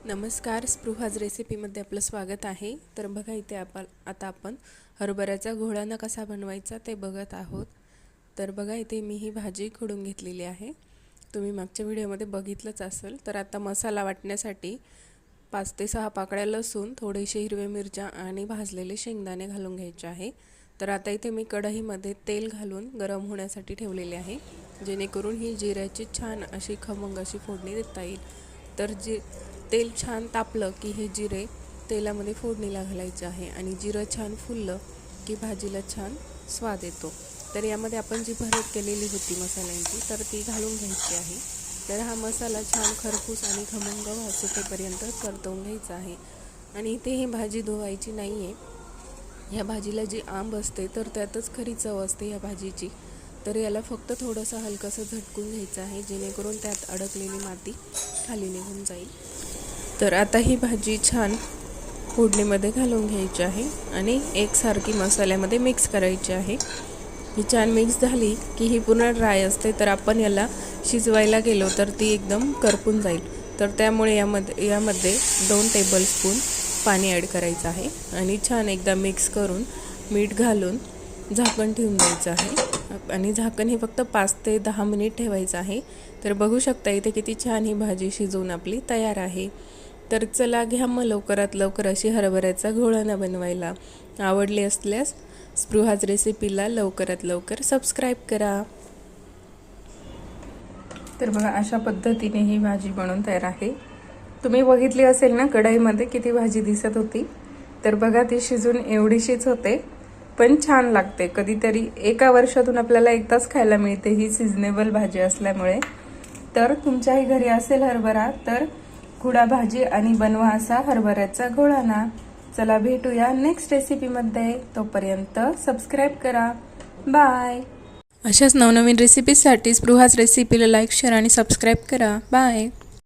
नमस्कार, स्पृहाज रेसिपीमध्ये आपलं स्वागत आहे। तर बघा इथे आता आपण हरभऱ्याचा घोळाना कसा बनवायचा ते बघत आहोत। तर बघा इथे मी ही भाजी खोडून घेतलेली आहे, तुम्ही मागच्या व्हिडिओमध्ये बघितलंच असेल। तर आता मसाला वाटण्यासाठी 5 ते 6 पाकळ्या लसूण, थोडेसे हिरवे मिरच्या आणि भाजलेले शेंगदाणे घालून घ्यायचे आहे। तर आता इथे मी कढईमध्ये तेल घालून गरम होण्यासाठी ठेवलेले आहे, जेणेकरून ही जिऱ्याची छान अशी खमंग अशी फोडणी देता येईल। तर तेल छान तापलं की हे जिरे तेलामध्ये फोडणीला घालायचे आहे आणि जिरं छान फुललं की भाजीला छान स्वाद येतो। तर यामध्ये आपण जी भरत केलेली होती मसाल्यांची तर ती घालून घ्यायची आहे। तर हा मसाला छान खरपूस आणि खमंग वासेपर्यंत परतवून घ्यायचा आहे। आणि इथे ही भाजी धुवायची नाही आहे, या भाजीला जी आंब असते तर त्यातच खरी चव असते या भाजीची। तर याला फक्त थोडंसं हलकंसं झटकून घ्यायचं आहे, जेणेकरून त्यात अडकलेली माती खाली निघून जाईल। तर आता ही भाजी छान फोडणीमध्ये घालून घ्यायची आहे आणि एकसारखी मसाल्यामध्ये मिक्स करायची आहे। ही छान मिक्स झाली की ही पूर्ण ड्राय असते, तर आपण याला शिजवायला गेलो तर ती एकदम करपून जाईल। तर त्यामुळे यामध्ये 2 टेबलस्पून पाणी ॲड करायचं आहे आणि छान एकदा मिक्स करून मीठ घालून झाकण ठेवून द्यायचं आहे। आणि झाकण हे फक्त 5 ते 10 मिनिट ठेवायचं आहे। तर बघू शकता इथे किती छान ही भाजी शिजवून आपली तयार आहे। तर चला घ्या मग लवकरात लवकर अशी हरभऱ्याचा घोळाना बनवायला। आवडली असल्यास स्पृहाज रेसिपीला लवकरात लवकर सबस्क्राईब करा। तर बघा अशा पद्धतीने ही भाजी बनवून तयार आहे। तुम्ही बघितली असेल ना कढईमध्ये किती भाजी दिसत होती, तर बघा ती शिजून एवढीशीच होते, पण छान लागते। कधीतरी एका वर्षातून आपल्याला एकदाच खायला मिळते ही सीझनेबल भाजी असल्यामुळे। तर तुमच्याही घरी असेल हरभरा तर खुडा भाजी आणि बनवा असा हरभऱ्याचा घोळाना। चला भेटूया नेक्स्ट रेसिपीमध्ये, तोपर्यंत सबस्क्राईब करा। बाय। अशाच नवनवीन रेसिपीसाठी स्पृहाज रेसिपीला लाईक, शेअर आणि सबस्क्राईब करा। बाय।